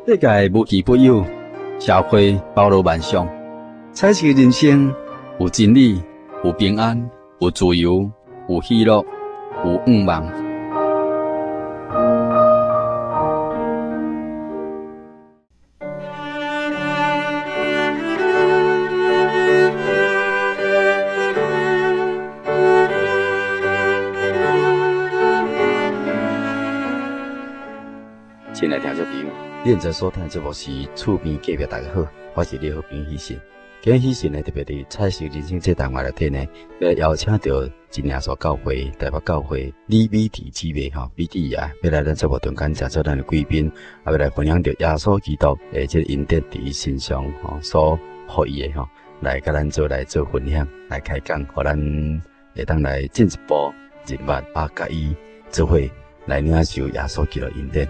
世界无奇不有，社会包罗万象。彩色人生有真理，有平安，有自由，有喜乐，有愿望。亲爱的听众朋友，你现在所听的节目是厝边隔壁大家好，我是你好朋友喜信。今日喜信呢，特别伫彩色人生这单元内底呢，要邀请到真耶稣教会台北教会李美娣姊妹美娣啊，要来咱节目中间接受咱的贵宾，要来分享到耶稣基督这个恩典伫伊身上所予伊的来甲咱做分享，来开讲，互咱会当来进一步认捌甲伊做伙来领受耶稣基督恩典。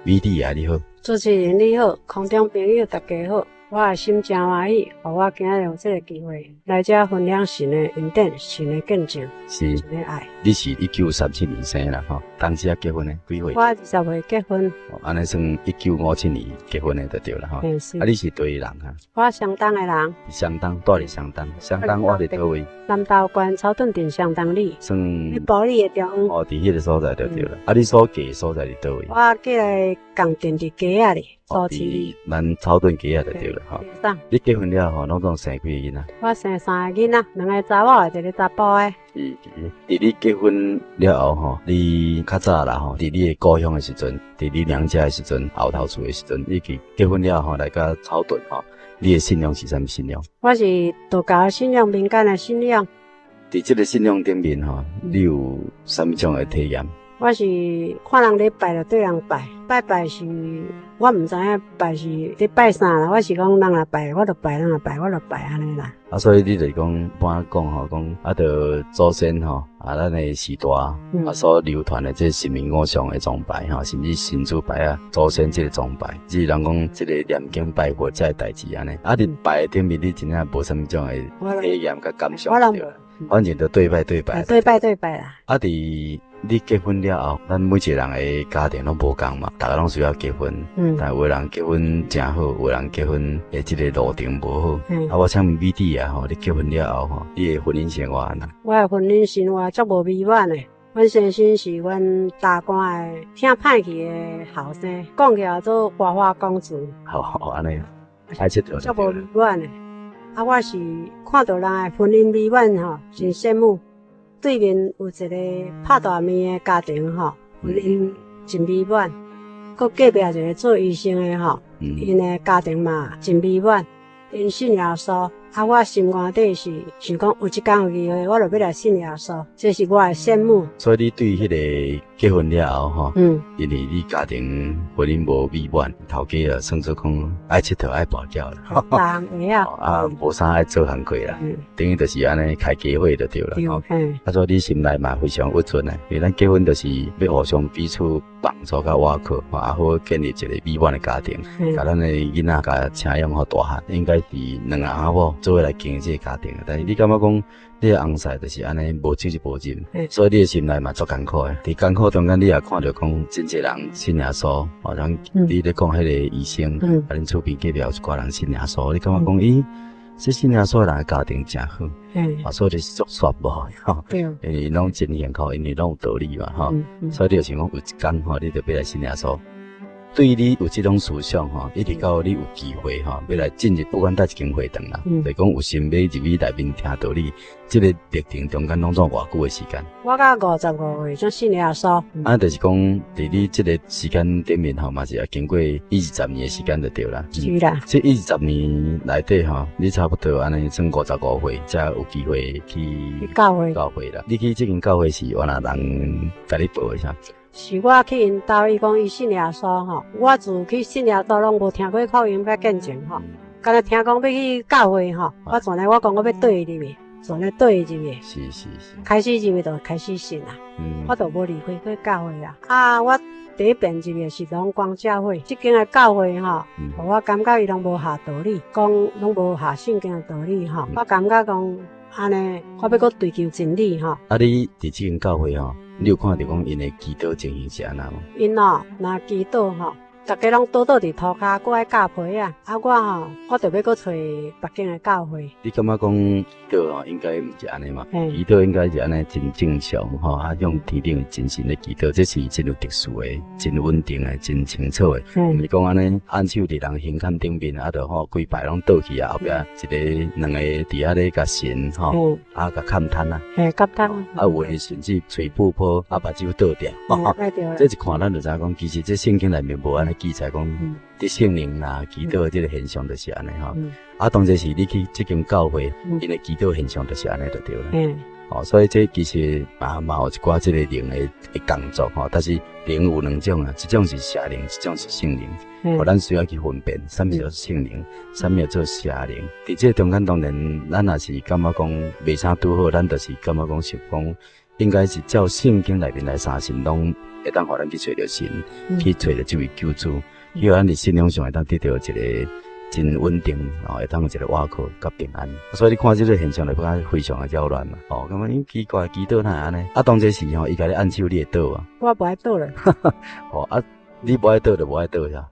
美娣啊，你好！主持人你好，空中朋友大家好，我的心真欢喜，互我今日有这个机会来这分享神的恩典、神的见证、神的爱。你是1937年生啦当时结婚呢？几岁？我20岁结婚。安尼算1957年结婚的就对了是。你是对人我相当的人。相当，住伫相当我伫倒位？南投县草屯镇相当里。算。你保利的中央。伫迄个所在就对了。你所嫁的所在伫倒位？我嫁来共镇伫街仔里，苏市里。咱草屯街仔就对了你结婚了拢总生几个囡仔？我生3个囡仔，2个查某，1个查甫的。伫你结婚了后你较早啦伫你的故乡的时阵，伫你娘家的时阵，后头厝的时阵，以及结婚了来到草屯你的信仰是啥物信仰？我是道教的信仰，民间的信仰。伫这个信仰顶面你有啥物种的体验？我是看人咧拜就对人拜，拜是我毋知影拜是咧拜啥啦。我是讲人来拜，我就拜；人来拜，我就拜安尼啦。所以你就是讲，般讲讲着祖先咱的时代所流传的这神明偶像的崇拜甚至神主牌祖先这个崇拜，只人讲这个念经拜佛这个代志安尼。你拜顶面你真正无啥物种的体验甲感想对吧？反正就对拜啦。伫你结婚了后，咱每一个人的家庭拢无共嘛，大家拢需要结婚。但有的人结婚真好，有的人结婚的这个路程无好。我请问美娣啊，你结婚了后你的婚姻生活安怎？我的婚姻生活足无美满的。阮先生是阮大官的听歹去的后生，讲起来做花花公子。安尼，爱佚佗。足无美满的。我是看到人的婚姻美满真羡慕。对面有一个拍大面的家庭婚姻真美满。搁隔壁一个做医生的因的家庭嘛真美满。因信耶稣，我心肝底是想讲有一天有机会，我就要来信耶稣，这是我的羡慕。所以你对迄个结婚了后因为你家庭婚姻无美满，头家算做讲爱佚佗爱跋筊啦，当然无啥爱做行过啦，等于就是安尼开家会就对了所以你心内嘛非常郁准因为咱结婚就是要互相彼此帮助甲瓦靠，好建立一个美满的家庭，甲咱的囡仔甲请养好大汉，应该是两个阿某做伙来经营这个家庭。但是你感觉讲你的翁婿就是安尼无手就无进，所以你的心内嘛足艰苦的。伫艰苦中间，你也看到讲真侪人信耶稣，像你咧讲迄个医生，恁厝边隔壁有一寡人信耶稣，你感觉讲这信耶稣的人的家庭真好，所以就是足煞无因为拢真幸福，因为拢有道理嘛所以你就想讲有一天你就要来信耶稣。对于你有这种思想一直到你有机会要来进入不管哪一间会堂啦，就是讲有心要入去内面听道理，这个历程中间拢总偌久的时间？我到55岁才信耶稣。就是讲伫你这个时间顶面嘛是要经过20年的时间就对啦。是啦。这20年内底你差不多安尼算55岁才有机会去教会啦。你去这间教会是原来人甲你报的啥？是我去因兜，伊讲伊信耶稣我自去信耶稣拢无听过福音甲见证敢若听讲要去教会我转来我讲我要对伊入去，转来对伊入去，是，开始入去就开始信啦，我就无离开过教会啦。我第一遍入去是龙光教会，即间的教会互我感觉伊拢无下道理，讲拢无下圣经的道理我感觉讲安尼，我要搁追求真理你伫即间教会你有看到讲因的祈祷情形是安那吗？因若祈祷大家拢倒伫涂骹，搁爱教培啊！啊，我着要搁找别间的教会。你感觉讲祈祷吼，应该毋是安尼嘛？祈祷应该是安尼真正常吼，啊，用天顶的精神咧祈祷，这是真有特殊的、真稳定的、真清楚的。毋是讲安尼按手伫人胸坎顶面，啊，着吼规排拢倒去啊，后壁一个两个伫遐咧甲神吼，啊甲勘探啊，勘探啊，有诶甚至嘴布破，啊，目睭倒掉。这一看咱就知影讲，其实这圣经内面无安尼记载讲，伫圣灵啦祈祷这个现象就是安尼吼。啊，当然是你去这间教会，因为祈祷现象就是安尼就对了。哦，所以这其实嘛有一寡这个灵的工作吼，但是灵有两种啊，一种是邪灵，一种是圣灵。咱需要去分辨，什么叫圣灵，什么叫做邪灵。伫这中间当然，咱也是感觉讲袂啥拄好，咱就是感觉讲是讲，应该是照圣经内面来三神拢会当互咱去找到神，去找到这位救主，希望咱伫信仰上会当得到一个真稳定，会当有一个瓦靠甲平安。所以你看这个现象来讲，非常的扰乱嘛。哦，感觉奇怪，祈祷哪会安尼？啊，当这时吼，伊甲你按手，你会倒啊？我不爱倒咧。哦啊，你不爱倒就无爱倒呀。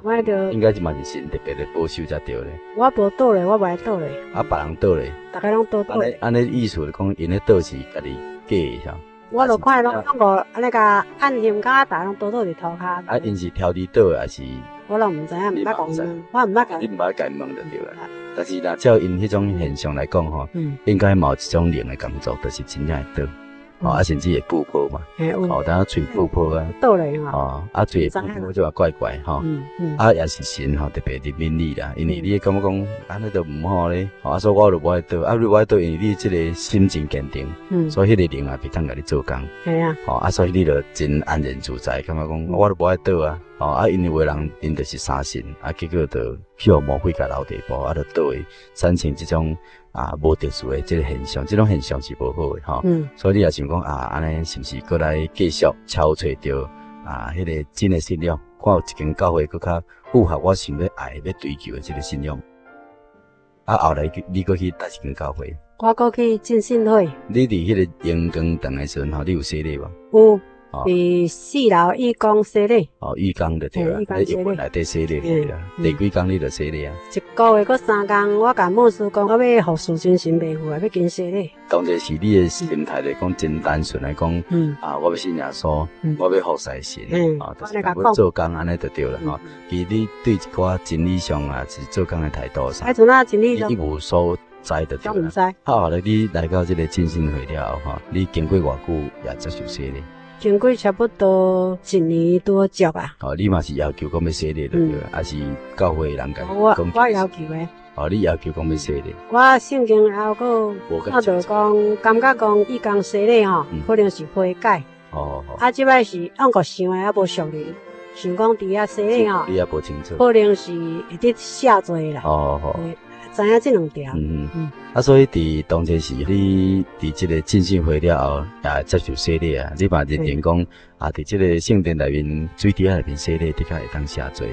我爱倒。应该是嘛是神特别的保守才对咧。我无倒咧，我不爱倒咧。啊，别人倒咧。大家拢倒咧。安尼意思就讲，因咧倒是家己假的啥？我就看拢无安尼甲按胸骹，大家拢倒伫涂骹。啊，因是挑伫倒还是？我拢毋知影，毋捌讲，我毋捌讲。你毋捌解问就对啦。但是若照因迄种现象来讲吼，应该嘛有一种灵的工作，就是真正会倒。哦，啊，甚至会布破嘛，哦，等下嘴布破啊，倒咧吼，哦，啊，嘴布破就话怪怪吼，啊，也是神吼，特别入面你啦，因为你感觉讲安尼都毋好咧，啊，所以我就无爱倒，啊，你无爱倒，因为你这个心情坚定，所以迄个灵也袂当甲你做工，系啊，哦，啊，所以你就真安然自在，感觉讲我都无爱倒啊，哦，啊，因为有人因就是三神，啊，结果就去互魔鬼甲留地步，啊，就倒会产生这种。啊，无特殊的这个现象，这种现象是无好的吼。所以你也想讲啊，安尼是毋是过来继续敲找着啊，迄个真的信仰，看有一间教会更较符合我想要爱、要追求的这个信仰。啊，后来你过去哪一间教会？我过去浸信会。你伫迄个阳光堂的时阵吼，你有洗礼无？有。伫4楼义工洗礼。哦，义工就对啦，喺义工内底洗礼对啦。第几工你就洗礼啊？一个月搁3工，我甲牧师讲，我要服侍真神袂赴，要跟洗礼。当然是你的心态来讲，真单纯来讲，啊，我要信耶稣，我要服侍神，啊，就是要做工安尼就对了吼。其实你对一寡真理上啊，是做工的态度上，迄阵啊，真理上一无所知就对了。好，后来你来到这个浸信会了后，哈，你经过偌久也接受洗礼？经过差不多1年多足啊。哦，你嘛是要求讲要洗礼对，还是教会人甲我要求的。哦，你要求讲要洗礼。我圣经还有个看到讲，感觉讲义工洗礼吼，可能是悔改。哦。啊，即摆是按个想的还无熟练，想讲伫遐洗礼吼，你也无清楚。可能是会得下罪啦。哦。知影这两条。啊，所以伫当初时，你伫这个浸信会了后，也接受洗礼啊。你嘛认定讲啊，伫这个圣殿内面、水池内面洗礼，的确会当下罪。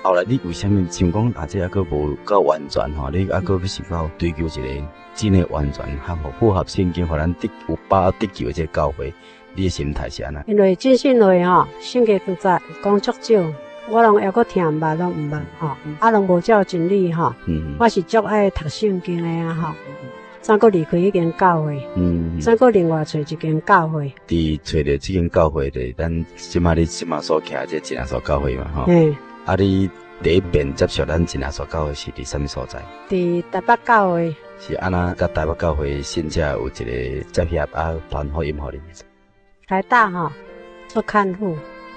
后来你为什么想讲啊？这还佫无够完全吼？你还佫要想到追求一个真的完全、符合圣经，互咱有把握得救的这个教会，你的心态是安怎？因为浸信会吼，圣经记载讲足少。我拢还阁听毋捌，拢毋捌吼，啊，拢无照真理吼。我是足爱读圣经的啊吼。再阁离开迄间教会，再阁另外找一间教会。伫找着这间教会的，咱即马你所徛这真耶稣教会嘛吼。啊，你第一遍接受咱真耶稣教会是伫什么所在？伫台北教会。是安那甲台北教会信者有一个接洽啊，传福音互你。台大吼做看护。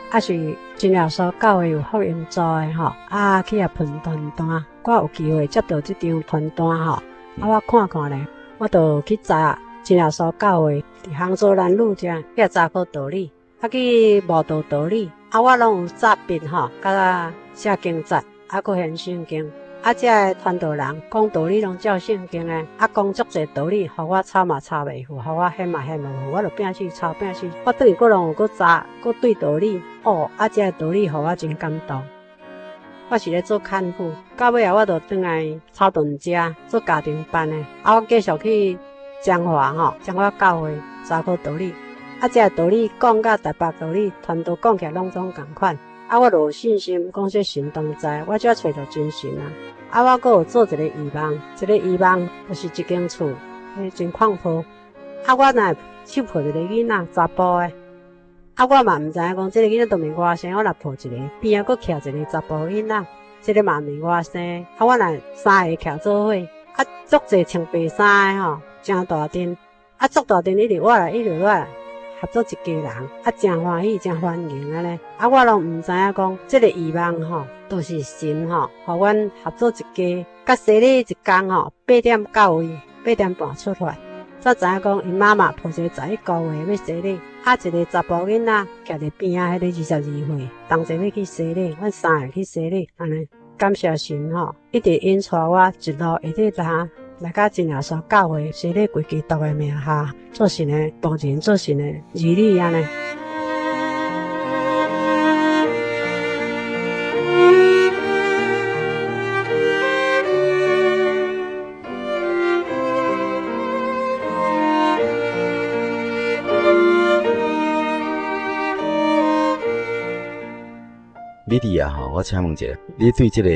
啊是真耶稣教会有福音做的吼，啊去遐分单，我有机会接到这张传单吼，啊我看咧，我就去查真耶稣教会伫杭州南路遮，去查考道理，啊去慕道道理，啊我拢有查笔吼，甲写经节，啊搁现圣经。啊，这个传道人讲道理拢照圣经诶，啊讲足侪道理，互我抄嘛抄袂赴，互我翕嘛翕袂赴，我就拼去抄拼去。我等于佫拢有佫查，佫对道理。哦，啊，这个道理互我真感动。我是咧做看护，到尾啊，我就转来草屯遮做家庭班诶。啊，我继续去彰化吼，彰化教会查考道理。啊，这个道理讲甲台北道理传道讲起来拢总共款。啊，我就有信心，讲这神同在，我才找到真神啊。啊，我阁有做一个遗梦，这个遗梦就是一间厝，真旷坡。啊，我若手抱一个囡仔，查甫的。啊，我嘛毋知影讲，这个囡仔都毋是我生，我若抱一个，边仔佫徛一个查甫囡仔，这个嘛毋是我生。啊，我若三个徛做伙，啊，足侪穿白衫的吼，真大阵。啊，足大阵一直我来。合作一家人，啊，真欢喜，真欢迎安尼。啊，我拢毋知影讲，这个愿望吼，都是神吼，互阮合作一家。甲洗礼一工吼，8点到位，8点半出发。才知影讲，因妈妈抱一个11个月要洗礼，啊，一个查甫囡仔徛伫边仔，迄个22岁，同齐要去洗礼，阮3个去洗礼，安尼。感谢神吼，一直引带我一路一直来到真耶稣教会，洗礼归基督的名下，做神的仆人，做神的儿女安尼。米莉啊吼，我请问一下，你对这个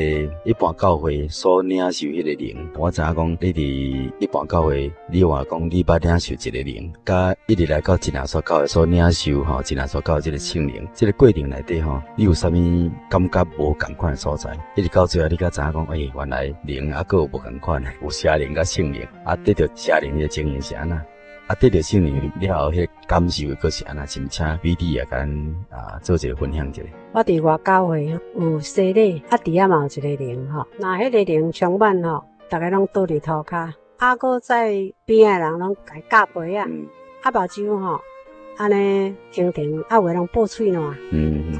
一般教会所领受迄个灵，我知影讲你伫一般教会，你话讲你捌领受一个灵，甲一直来到真耶稣教会所领受吼，真耶稣教会这个圣灵，这个过程内底吼，你有啥物感觉无共款的所在？一直到最后，你才知影讲，原来灵啊，佫有无共款的，有邪灵甲圣灵，啊，得到邪灵的情形是安那？啊，得到圣灵了后，迄个感受佫是安那？请米莉啊，甲咱做一个分享一下。我伫外教会有洗礼，啊，伫遐嘛有一个灵吼，那迄个灵充满吼，逐个拢倒伫涂骹，啊，佫在边的人拢甲伊夹杯啊，啊，目睭吼，安尼停，啊，有诶人爆喙烂，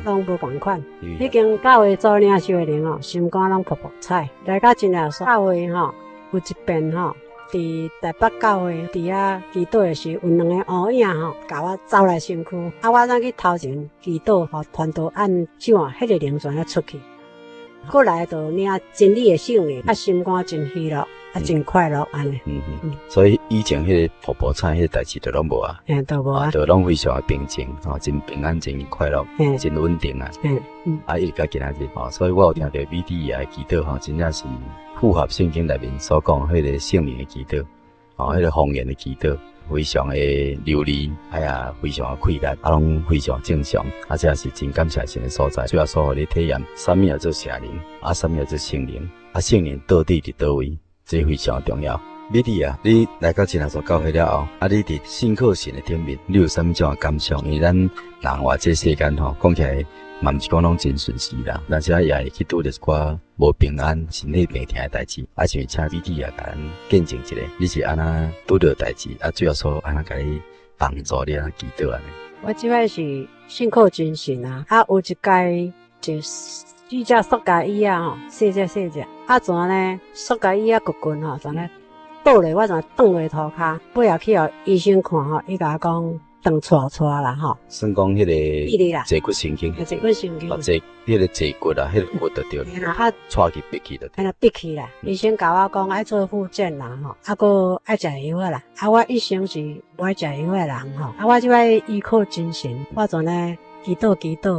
拢无共款。迄间教会做领袖的灵吼，心肝拢噗噗彩。来到真耶稣教会吼，有一遍吼。伫台北教会伫遐祈祷的时，有2个乌影吼，甲我走来身躯。啊，我去头前祈祷，互传道按手啊，迄个灵全咧出去。过来就领真理的圣灵，啊，心肝真喜乐，啊，真快乐安尼。所以以前迄个瀑布菜迄个代志都拢无啊，都无啊，都拢非常的平静，吼，真平安，真快乐，真稳定啊。啊，一直到今仔日，吼，所以我有听到米莉啊祈祷，吼，真正是符合圣经内面所讲迄个圣灵的祈祷，吼，迄个方言的祈祷，非常的流利，非常的快力，啊，拢非常正常，啊，这也是真感谢神的所在。主要所互你体验，啥物叫做邪灵，啊，啥物叫做圣灵，啊，圣灵到底伫倒位，这非常重要。米莉啊，你来到真耶稣教会了后，啊，你伫信靠神的顶面，你有啥物种的感想？因为咱人活这世间吼，讲起来嘛，毋是讲拢真顺遂啦，但是也会去拄着一寡无平安、身体病痛的代志。啊，想请米莉啊，甲咱见证一下，你是安那拄着代志，啊，主要说安那甲你帮助你安祈祷安尼。我即摆是信靠真神啊，啊，有一届就4只塑胶椅啊吼，细只，啊，全呢塑胶椅啊滚吼，全呢。倒咧，我就转落涂骹，尾后去互医生看吼，伊甲我讲断错啦吼。算讲迄个坐骨神经，坐骨神经，迄个坐骨啊，迄个骨就对了，带去闭去就对。闭去啦，医生甲我讲爱做复健啦吼，啊，佫爱食药啦，啊，我一生是无爱食药的人吼，啊，我即摆依靠真神，我就呢。祈祷，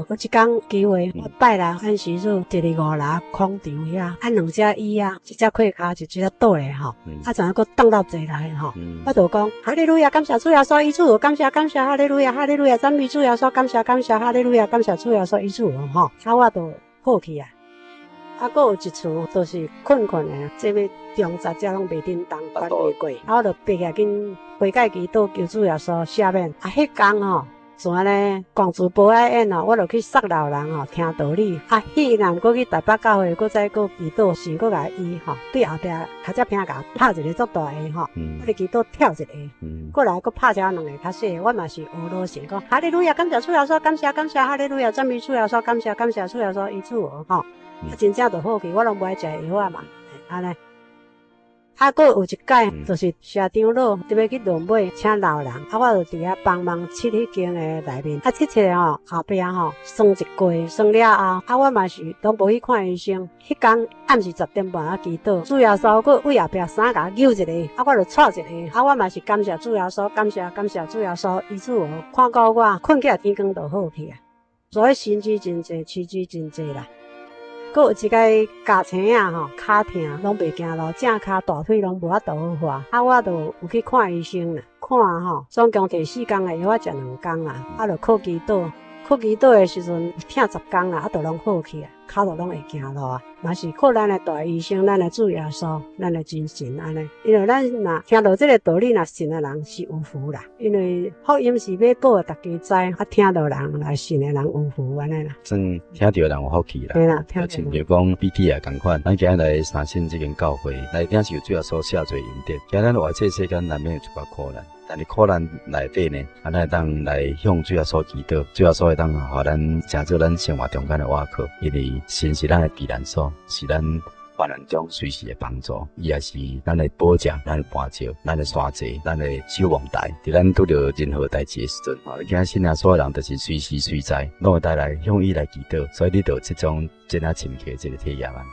有一工机会，我拜六按时数，第2、5楼空场遐，按2只椅啊，一只跪骹，一只倒咧吼，啊，全部佫荡到坐来吼，我就讲哈利路亚，感谢主耶稣医治我，感谢哈利路亚，赞美主耶稣，感谢哈利路亚，感谢主耶稣医治我吼，啊，我就好去啊，啊，佫有一次就是困诶，这要中10只拢袂叮当，关袂过，啊，我就爬起来紧悔改祈祷，求主耶稣赦免，啊，迄工吼。全呢，光主保爱演哦，我就去杀老人哦，听道理。啊，迄人佫去台北教会，佫再佫祈祷，神佫甲医吼，对后壁脚只片甲拍一个足大个吼，我就祈祷跳一个，过来佫拍只2个较细，我嘛是学老神讲，哈利路亚，感谢主耶稣，感谢哈利路亚，赞美主耶稣，感谢主耶稣医治我吼，啊，真正就好去，我拢无爱食药啊嘛，安尼。啊，佫有一届，就是社长老特别去轮买请老人，啊，我就伫遐帮忙切迄间诶内面，啊，切吼后壁吼算一季，算了后，啊，我嘛是拢无去看医生。迄天暗时10点半啊祈祷，主耶稣佫为后壁衫甲揪一个，啊，我就带一个，啊，我嘛是感谢主耶稣，感谢主耶稣医治我，看到我困起来天光就好去啊。所以薪资真济，饲猪真济啦。佫有一个家青啊吼，脚疼拢袂行路，正脚大腿拢无法度好化，啊我就有去看医生啦，看吼，总共摕4天的药，我食2天啦，啊就靠祈祷。靠祈祷的时阵，疼10天啦，啊，就拢好去啊，脚就拢会行路啊。嘛是靠咱的大医生，咱的主耶稣，咱的真神安尼。因为咱若听到这个道理，若信的人是有福啦。因为福音是要报的，大家知，啊，听到人来信的人有福安尼啦。算听到人有福气啦。对啦，听到。亲像讲 BT 也同款，咱今日来三星这间教会，内顶是有主要所下罪恩典。今日咱活这世间难免有一寡苦难。但是苦难内底呢，咱会当来向主要所祈祷，主要所会当互咱成做咱生活中间的瓦靠，因为神是咱的避难所，是咱患难中随时的帮助，伊也是咱的保障、咱的伴照、咱的山寨、咱的守望台。伫咱拄着任何代志的时阵，今日信仰所有人都是随时随在，拢会带来向伊来祈祷，所以你就有这种真啊深刻这个体验啊。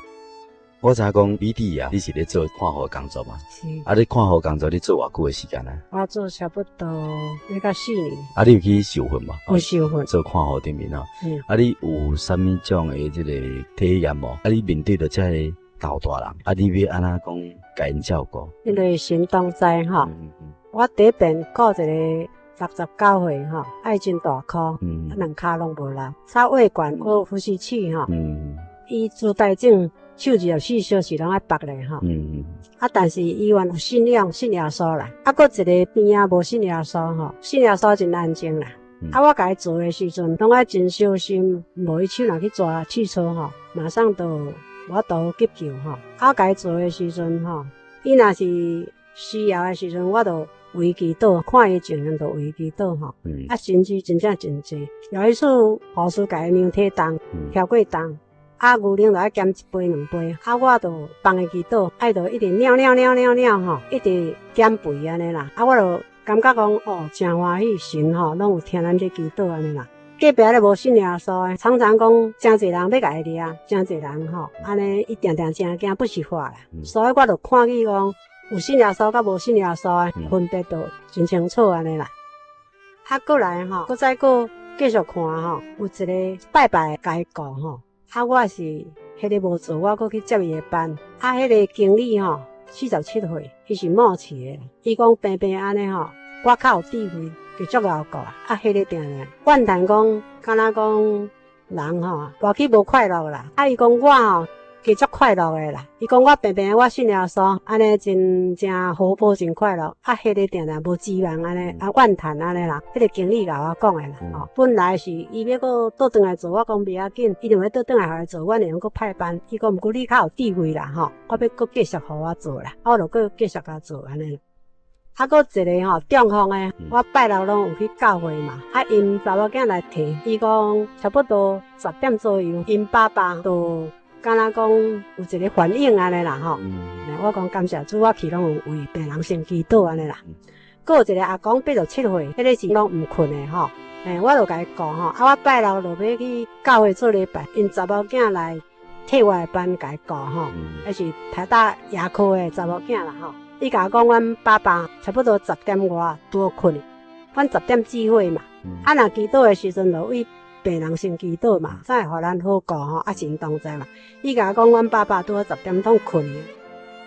我知影讲BT啊，你是咧做看护工作嘛？是。啊，你看护工作你做偌久的时间啊？我做差不多要到4年。啊，你有去受训嘛？有受训。做看护顶面哦。啊，你有啥物种的这个体验无？啊，你面对着这个老大人，啊，你要安怎讲甲因照顾？因为神同在吼。我第一遍顾一个69岁吼，爱真大颗，两骹拢无力，插胃管，有呼吸器吼。伊自带症。手24小时拢爱拔咧吼，啊，但是医院有信耶稣啦，啊，搁一个边仔无信耶稣吼，信耶稣真安静啦，啊，我甲伊做诶时阵，拢爱真小心，无伊手若去抓汽车吼，马上都我都急救吼，啊，我甲伊做诶时阵吼，伊若是需要诶时阵，我都为祈祷，看伊情形就为祈祷吼，啊，甚至真正真济，有一次护士甲伊量体重，超过重。啊，牛奶就爱减1杯2杯，啊，我就帮伊祈祷，爱就一直尿吼，一直减肥安尼啦。啊，我就感觉讲哦，真欢喜，神吼拢有听咱这祈祷安尼啦。隔壁咧无信耶稣的，常常讲真侪人要甲伊掠，真侪人吼，安尼伊定定真惊不实话啦。所以我就看见讲有信耶稣甲无信耶稣的分别就真清楚安尼啦。啊，过来吼，搁再继续看吼，有一个拜拜甲伊教吼。啊，我是迄个无做，我搁去接伊的班。啊，迄个经理吼，47岁，伊是冒起的。伊讲平平安尼吼，我较有智慧，就足够过啊。啊，迄个定定怨叹讲，敢若讲人吼，活起无快乐啦。啊，伊讲我吼，加足快乐的啦。伊讲我平平，我信耶稣，安尼真活泼，真快乐。啊，迄个定定无指望安尼，啊怨叹安尼啦。迄个经理甲我讲的啦，吼，本来是伊要搁倒转来做，我讲袂要紧，伊就要倒转来互来做，阮会用搁派班。伊讲毋过你较有智慧啦，吼，我要搁继续互我做啦，我就搁继续甲做安尼。啊，搁一个吼中风的，我拜六拢有去教会嘛。啊，因查某囝来提，伊讲差不多10点左右，因爸爸都敢若讲有一个反应安尼啦吼。我讲感谢主，我去拢有为病人先祈祷安尼啦。搁有一个阿公87岁，迄个是拢毋困的吼。我就甲伊讲吼，啊，我拜六就要去教会做礼拜，因查某囝来替我的班甲伊教吼，迄是台大牙科的查某囝啦吼。伊甲我讲，阮爸爸差不多10点外拄好困，阮10点聚会嘛。啊，若祈祷的时阵，就为病人先祈祷嘛，才会互咱好过吼。啊，神同在嘛。伊甲我讲，阮爸爸拄好10点钟困去。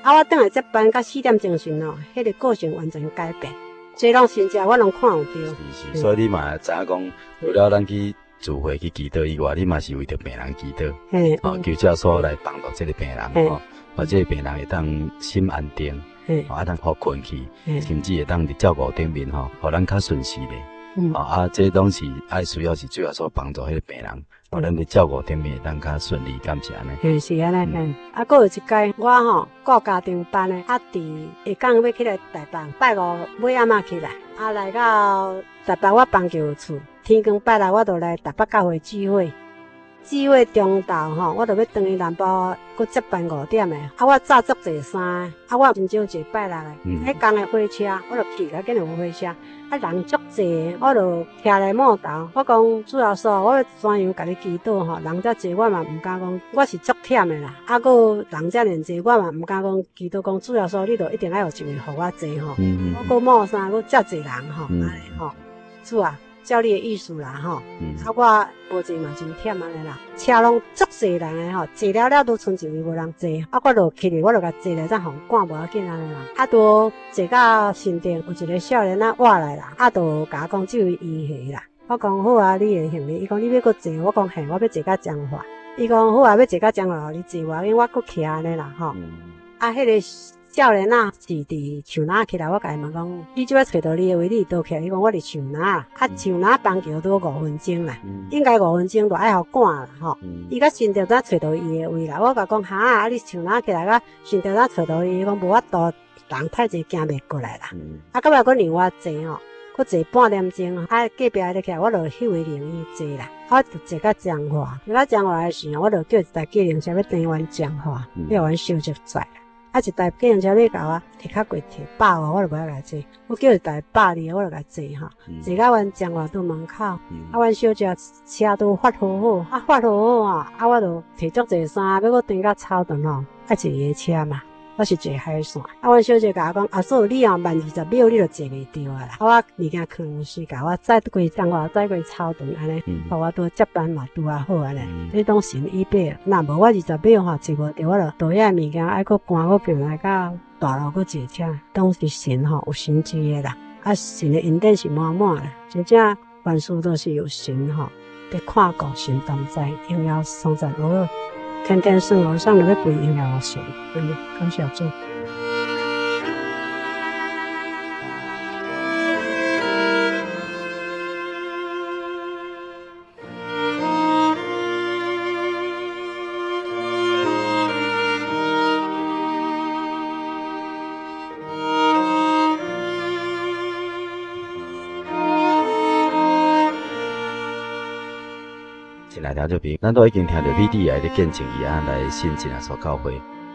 啊，我转来接班到4点精神哦，迄个个性完全改变。这拢真正我拢看有着。是，所以你嘛知影讲，除了咱去聚会去祈祷以外，你嘛是为着病人祈祷。哦，求教所来帮助这个病人吼，或者病人会当心安定。啊，当好困去，甚至会当伫照顾顶面吼，互咱较顺势咧。啊，这拢是爱需要是主要所帮助迄个病人，互咱伫照顾顶面会当较顺利，感谢安尼。是安尼。啊，搁有一届我吼顾家庭班的，啊，伫下港要起来台北，拜五尾暗仔起来，啊，来到台北我房就有厝，天光拜六我就来台北教会聚会。聚会中昼吼，我就要转去南部，搁接班5点的。啊，我早足坐衫，啊，我真少坐拜六的。迄工的火车，我就去，紧有火车。啊，人足济，我就徛来码头。我讲主要说，我要怎样甲你祈祷吼？人遮济，我嘛毋敢讲，我是足忝的啦。啊，搁人遮尔济，我嘛毋敢讲祈祷讲主要说，你就一定要有一个互我坐吼。我搁码衫，搁遮济人吼，安尼吼，主啊。照你的意思啦吼。我无坐嘛真忝安尼啦，车拢足侪人诶吼，坐了了都剩一位无人坐，我落去咧，我就甲坐咧，再互赶无要紧安尼啦。都坐到新店有一个少年仔活来啦，都甲我讲这位医下啦。我讲好啊，你会行哩？伊讲你要搁坐，我讲嘿，我要坐到彰化。伊讲好啊，要坐到彰化，你坐无要紧，我搁徛安尼啦吼。迄个少年仔是伫树林起来，我甲伊问讲，你即摆找到你的位，你倒起来？伊讲我伫树林啊，树林邦桥拄5分钟啦，应该5分钟就爱互赶啦吼。伊甲新店仔找到伊的位啦，我甲讲哈，你树林起来甲新店仔找到伊，伊讲无法度，人太济行袂过来啦。到尾佫另外坐吼。佫坐半点钟，隔壁咧起来，我就去位灵医坐啦。我就坐到彰化，坐到彰化诶时候，我就叫一台计程车要登完彰化，要完小就载啦。一台计程车要甲我摕较过摕150，我就不爱甲坐。我叫一台120，我就甲坐吼。坐到完彰化到门口，阮小姐车都发好好，发好好我就摕足济衫，要我登到草屯吼，坐伊诶车嘛。我是坐海线，阮小姐甲我讲，所以你慢20秒你就坐袂着啊啦。我物件扛时甲我载过彰化，载过草屯安尼，互我拄接班嘛拄啊好安尼。你当神医备，若无我20秒坐无着，我就倒遐物件爱搁搬搁平来到大路搁坐车，当是神有神迹的啦。神的恩典是满满的，真正万事都是有神别看顾神同在，荣耀颂赞我。天天生活上就要归荣耀神，感谢主。来听这边，咱都已经听到美丽的见证伊安来信真耶稣教会，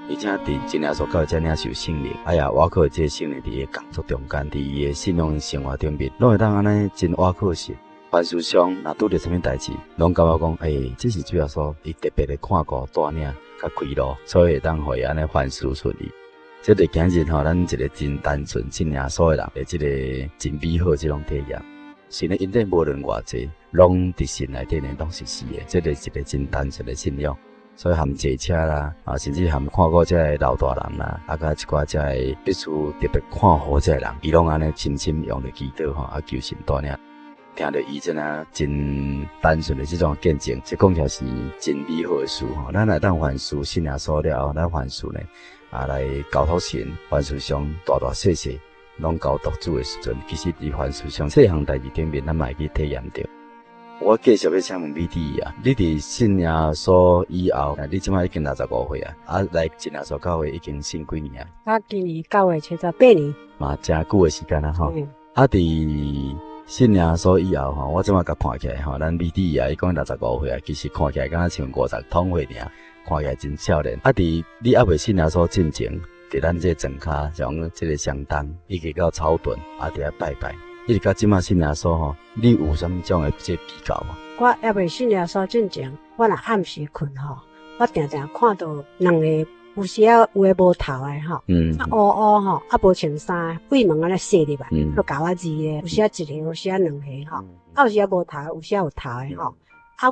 而且伫真耶稣教会遮领受圣灵，我靠这圣灵伫伊工作中间，伫伊的信仰生活顶面，拢会当安尼真我靠实。凡事上若拄着啥物代志，拢感觉讲，这是主要说伊特别的看顾带领甲开路，所以会当互伊安尼凡事顺利。这个今日咱一个真单纯信耶稣的人的这个真美好这种体验。神的恩典无论偌济，拢伫神内底呢，拢是是的。这个是一个真单纯的信仰，所以含坐车啦，甚至含看过这个老大人啦，甲一寡这个必须特别看好这个人，伊拢安尼深深用着祈祷求神带领。听着伊真单纯的这种见证，这讲起来是真美好的事咱来当凡事信耶稣了，咱凡事呢来交托神，凡事上大大小小。拢交托主的时阵，其实伫凡事上细项代志顶面，咱嘛会去体验着。我继续要请问美弟啊，你伫信耶稣以后，你即摆已经65岁来信耶稣教会已经信几年啊？我今年9月78年，嘛真久的时间啦吼。伫信耶稣以后我即摆甲看起来咱美弟伊讲65岁其实看起来敢若像50通岁尔，看起来真少年。伫你未信耶稣之前。伫咱这庄脚从这个相当，一直到草屯伫遐拜拜，一直到即马信耶稣你有啥物种的这比较吗？我未信耶稣之前，我若暗时困我定定看到两个有时有诶无头诶乌乌无穿衫，鬼门安尼射入来，都搞我字诶，有时一个，有时两个有时无头，有时有头诶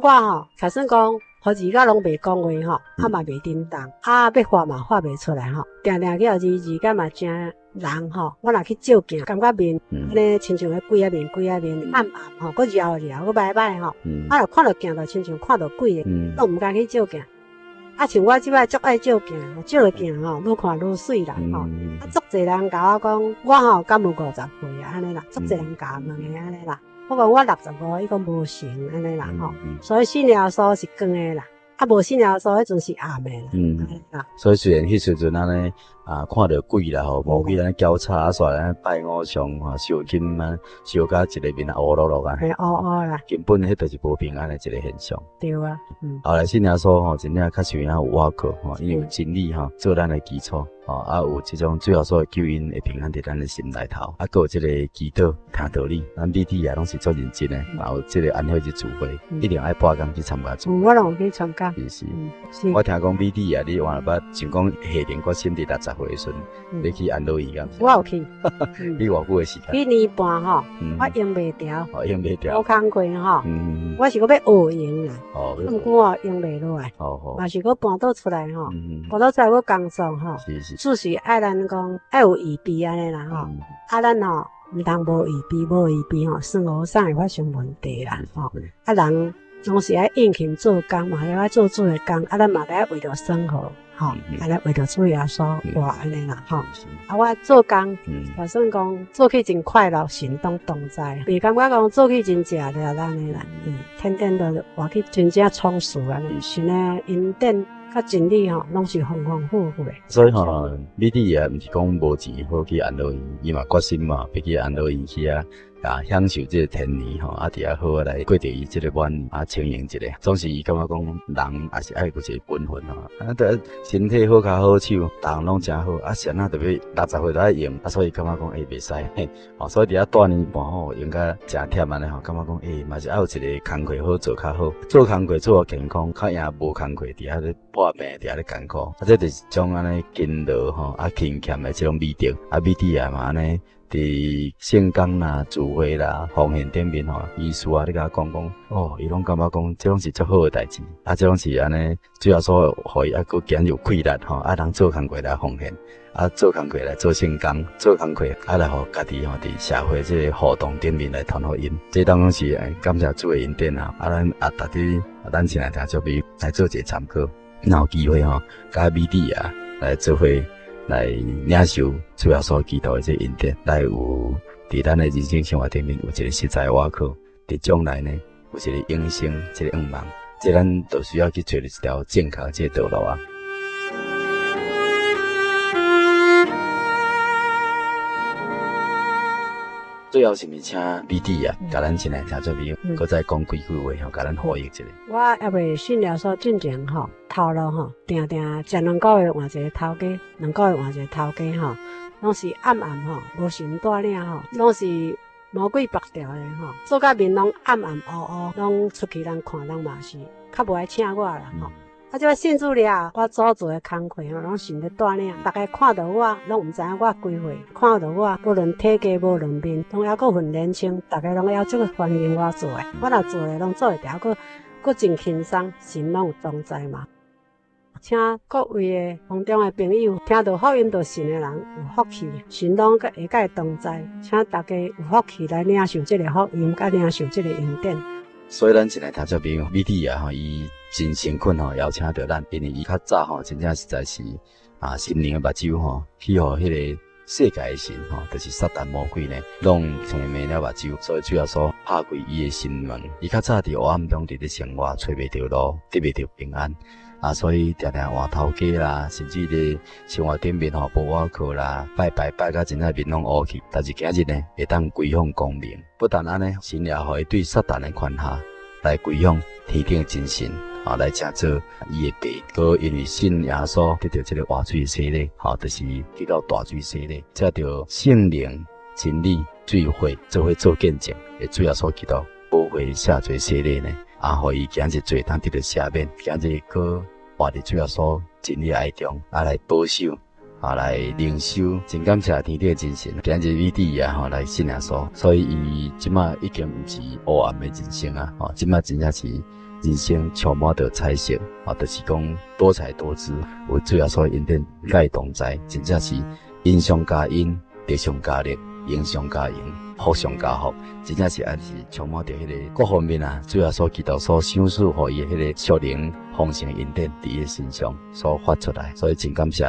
我假算讲。好字甲拢袂讲话嘛袂叮当，要画嘛画袂出来定定叫字甲嘛真人我若去照镜，感觉面安尼亲像鬼仔面暗暗佫绕佗佫摆摆我若看到镜就亲像看到鬼都毋敢去照镜。像我即摆足爱照镜，照了镜愈看愈水啦足侪人甲我讲，我敢有50岁安尼啦，足侪人甲我问安尼啦。我讲我65，伊讲无成安尼啦所以信耶稣是光的啦，无信耶稣迄阵是暗的啦所以虽然迄时阵安尼看到鬼啦无去安尼交叉煞安尼拜偶像烧金烧甲一个面乌落落乌啦，根本迄就是无平安的一个现象。对啊，后来信耶稣真正较像有瓦靠因为有真理做咱的基础。有这种最后所的救恩会平安伫咱的心内头，还有这个祈祷听道理，咱美弟拢是做认真的，然后这个安好之聚会，一定爱半工去参加。我拢有去参加。是。我听讲美弟你换了捌，像讲下定决心伫65岁的时阵，你去安乐院敢？我有去，你偌久的时间？去年半吼，我用袂调，用袂调，无工课吼，我是搁要学用啦，毋过我用袂落来，嘛是搁搬倒出来吼，搬倒出来搁工作吼，就是爱咱讲爱有预备安尼啦吼，咱吼毋通无预备吼，生活上会发生问题啦吼，人总是爱应勤做工嘛，爱做做的工，咱嘛得为着生活。吼，安尼为着主耶稣活安尼啦，吼。我做工，就算讲做起真快乐，心动在，袂感觉讲做起真食了安尼啦。天天都活去真正充实安尼，神的恩典甲真理吼，拢是丰丰富富的。所以吼，美丽也毋是讲无钱好去安乐院，伊嘛决心嘛，要去安乐院去享受这个天年吼，伫遐好来过着伊这个晚年清闲一下。总是伊感觉讲人也是爱有一个本分吼，得身体好较好手，逐项拢真好。先特别60岁都爱用，所以感觉讲袂使。所以伫遐大年半吼，用甲真忝安尼吼，感觉讲嘛是爱有一个工课好做较好，做工课做健康，较赢无工课伫遐咧破病，伫遐咧艰苦。这就是种安尼勤劳吼，勤俭的这种美德，美德嘛安尼。伫圣工啦、聚会啦、奉献顶面吼，医师你甲我讲，伊拢感觉讲，这拢是足好诶代志，这拢是安尼，主要说，互伊佫坚有气力吼，通做工课来奉献，做工课来做圣工，做工课来互家己吼，伫社会这个活动顶面来传福音，这当然是感谢主诶恩典啊！咱逐日咱先来听做比来做一个参考，若有机会吼，甲美丽来做伙。来领受主要所基督的这恩典，来有伫咱的人生生活顶面有一个实在瓦靠，伫将来呢有一个永生，一个愿望，这咱都需要去找一条正确这个道路啊。最后是毋是请美丽甲咱先来听做朋友，搁再讲几句话吼，甲咱回应一下。我还未信了所进前吼，头路吼，定定食2个月换一个头家，2个月换一个头家吼，拢是暗吼，无神带领吼，拢是魔鬼绑条的吼，做甲面拢暗乌乌，拢出去人看人嘛是较无爱请我啦吼。即摆信主了，我做做的工课吼，拢神咧带领，大家看到我，拢毋知影我几岁，看到我，无论体格，无论面，拢还佫很年轻，大家拢要即个欢迎我做的，我若做的拢做会掉，佫真轻松，神拢有同在嘛。请各位的空中的朋友，听到福音到神的人有福气，神拢会甲伊同在，请大家有福气来领受这个福音，甲领受这个恩典。所以咱先来听这边美丽吼，伊真诚恳吼邀请到咱，因为伊较早吼真正实在是心灵的目睭吼，去互迄个世界的神吼，就是撒旦魔鬼呢，拢青迷了目睭，所以主要说拍开伊的心门。伊较早伫黑暗中伫咧生活，找袂着路，得袂着平安。所以定定换头家啦，甚至咧生活顶面吼无瓦靠啦，拜到真正面拢乌去。但是今日呢，会当归向光明。不但安尼，神也互伊对撒旦的权下来归向天顶的真神，来请做伊的爸。搁因为信耶稣得到这个活水的洗礼，就是得到大水洗礼，才着圣灵、真理、水火做伙做见证，会主要所基督无悔下罪洗礼呢。互伊今日罪当得到赦免，今日搁活伫主要所真理爱中，来保守，来灵修，真感谢天顶的真神。今日美丽来信耶稣，所以伊即马已经毋是黑暗的人生即马真正是人生充满着彩色，就是讲多彩多姿，有主要所恩典甲伊同在，真正是因上加因，力上加力，赢上加赢。福上加福，真正是还是充满着迄个各方面主要所基督所赏赐互伊的迄个属灵丰盛恩典伫伊身上所发出来，所以真感谢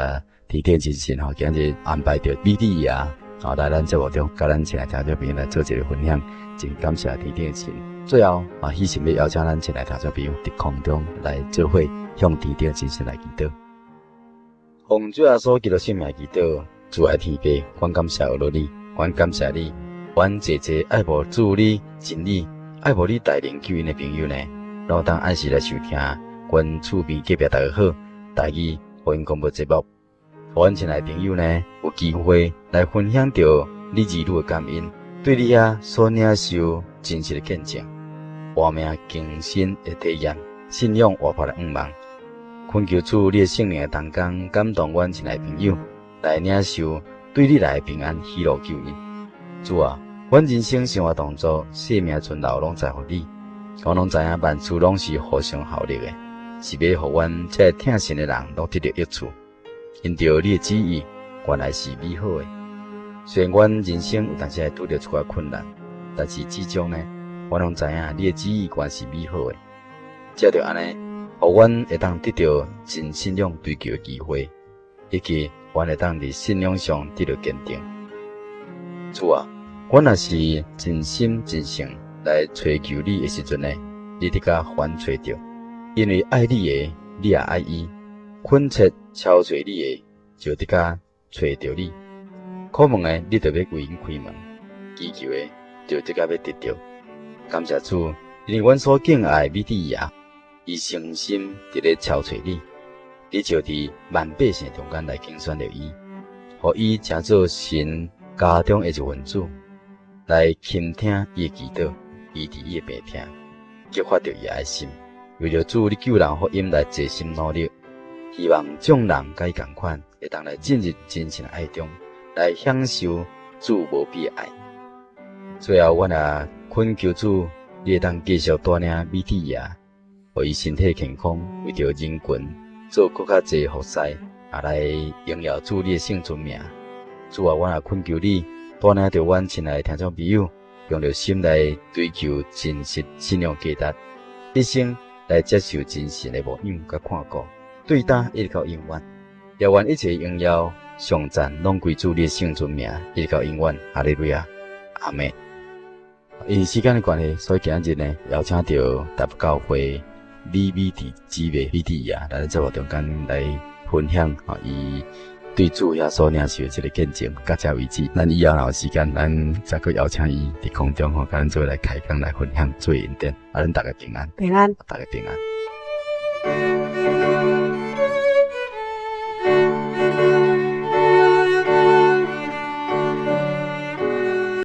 天顶真神今日安排着美丽来咱节目中，甲咱前来听众朋友来做一个分享，真感谢天顶神。最后喜心要邀请咱前来听众朋友伫空中来做伙向天顶真神来祈祷，奉主耶稣基督圣名祈祷，主爱天父，阮感谢有你，阮感谢你。阮姐姐爱无主理真理，爱无你带领救恩的朋友呢，让我当按时来收听。阮厝边隔壁大家好，台语福音广播节目，阮前来朋友呢有机会来分享着你儿女的感恩，对你所领受真实的见证，活命更新的体验，信仰活泼的愿望。恳求主你的圣灵的同工感动阮前来朋友，来领受对你来的平安、喜乐、救恩。主啊，阮人生生活当中，生命存留拢在乎你。我拢知影万事拢是互相效力的，是要互阮这听信的人拢得到益处。因着你的旨意，原来是美好的。虽然阮人生有当时会拄着一寡困难，但是始终呢，我拢知影你的旨意原是美好的。藉着安尼，互阮会当得到真信仰追求的机会，以及阮会当伫信仰上得到坚定。主啊，阮若是真心真性来追求你的时阵呢，你得甲反找着，因为爱你的，你也爱伊；恳切敲找你的，就得甲找着你。叩门的，你就要为因开门；祈求的，就得甲要得到。感谢主，因为阮所敬爱的米底亚，伊诚心伫咧敲找你，你就伫万百姓中间来竞选着伊，互伊成做神家中的一份子，来倾听伊的祈祷，医治伊的病痛，激发着伊的爱心，为着主你救人福音来齐心努力，希望众人甲伊同款，会当来进入真诚的爱中，来享受主无比的爱。最后，阮也恳求主，你会当继续带领米底亚，互伊身体健康，为着人群做更较济服侍，也来荣耀主你的圣尊名。主啊，阮也恳求你带领着阮亲爱的听众朋友，用着心来追求真实信仰价值，一生来接受真实的牧养甲看顾，对答一直到永远。也愿一切荣耀、颂赞拢归主你的圣尊名，一直到永远。哈利路亚，阿门。因时间的关系，所以今日呢，邀请到台北教会李美娣姊妹米底亚来节目中间来分享伊对主遐所领受的这个见证，到这为止。咱以后若有时间，咱再去邀请伊伫空中甲咱做来开讲来分享做恩典。咱大家平安，平安，大家平安。